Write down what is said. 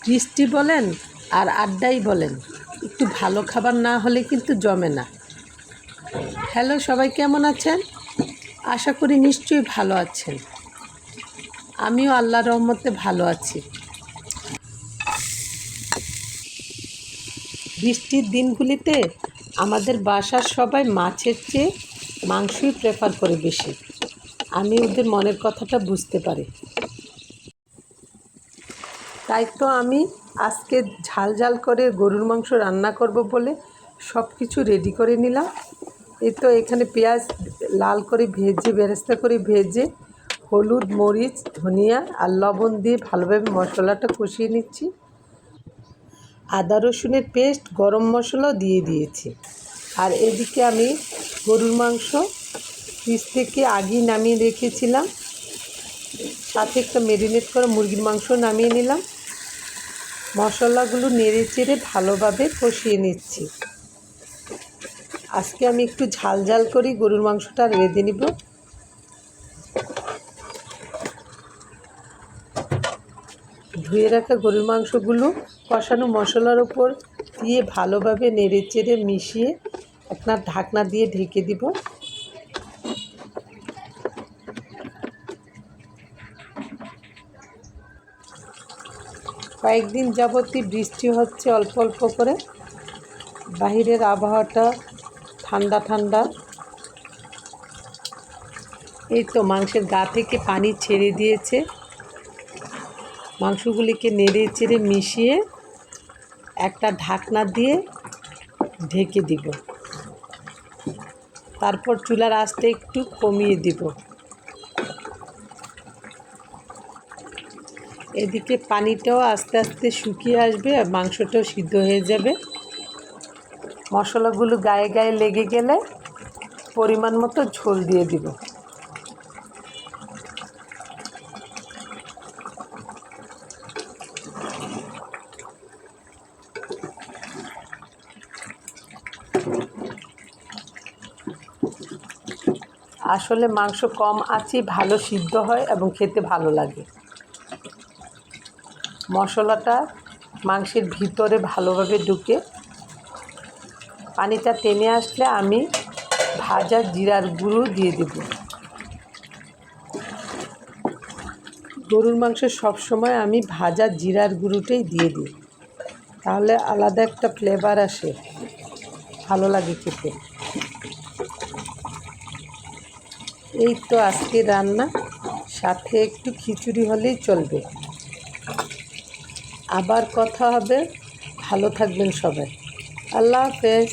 বৃষ্টি বলেন আর আড্ডাই বলেন, একটু ভালো খাবার না হলে কিন্তু জমে না। হ্যালো, সবাই কেমন আছেন? আশা করি নিশ্চয়ই ভালো আছেন। আমিও আল্লাহর রহমতে ভালো আছি। বৃষ্টির দিনগুলিতে আমাদের বাসার সবাই মাছের চেয়ে মাংসই প্রেফার করে বেশি। আমি ওদের মনের কথাটা বুঝতে পারি। তাই তো আমি আজকে ঝাল ঝাল করে গরুর মাংস রান্না করব বলে সব কিছু রেডি করে নিলাম। এই তো এখানে পেঁয়াজ লাল করে ভেজে, বেরেস্তা করে ভেজে, হলুদ, মরিচ, ধনিয়া আর লবণ দিয়ে ভালোভাবে মশলাটা কষিয়ে নিচ্ছি। আদা রসুনের পেস্ট, গরম মশলাও দিয়ে দিয়েছি। আর এদিকে আমি গরুর মাংস ফ্রিজ থেকে আগেই নামিয়ে রেখেছিলাম, সাথে একটা ম্যারিনেট করা মুরগির মাংস নামিয়ে নিলাম। মশলাগুলো নেড়ে চেড়ে ভালোভাবে কষিয়ে নিচ্ছি। আজকে আমি একটু ঝাল ঝাল করেই গরুর মাংসটা রেঁধে নিব। ধুয়ে রাখা গরুর মাংসগুলো কষানো মশলার উপর দিয়ে ভালোভাবে নেড়ে চেড়ে মিশিয়ে একটা ঢাকনা দিয়ে ঢেকে দিব। কয়েকদিন যাবতই বৃষ্টি হচ্ছে অল্প অল্প করে। বাহিরের আবহাওয়াটা ঠান্ডা ঠান্ডা। এই তো মাংসের গা থেকে পানি ছেড়ে দিয়েছে। মাংসগুলিকে নেড়ে চেড়ে মিশিয়ে একটা ঢাকনা দিয়ে ঢেকে দিব। তারপর চুলার আঁচটা একটু কমিয়ে দিব। এদিকে পানিটাও আস্তে আস্তে শুকিয়ে আসবে আর মাংসটাও সিদ্ধ হয়ে যাবে। মশলাগুলো গায়ে গায়ে লেগে গেলে পরিমাণ মতো ঝোল দিয়ে দিব। আসলে মাংস কম আঁচেই ভালো সিদ্ধ হয় এবং খেতে ভালো লাগে। মশলাটা মাংসের ভিতরে ভালোভাবে ঢুকে পানিটা টেনে আসলে আমি ভাজা জিরার গুঁড়ো দিয়ে দেব। গরুর মাংস সবসময় আমি ভাজা জিরার গুঁড়োটাই দিয়ে দিই, তাহলে আলাদা একটা ফ্লেভার আসে, ভালো লাগে খেতে। এই তো আজকে রান্না, সাথে একটু খিচুড়ি হলেই চলবে। আবার কথা হবে। ভালো থাকবেন সবাই। আল্লাহ হাফেজ।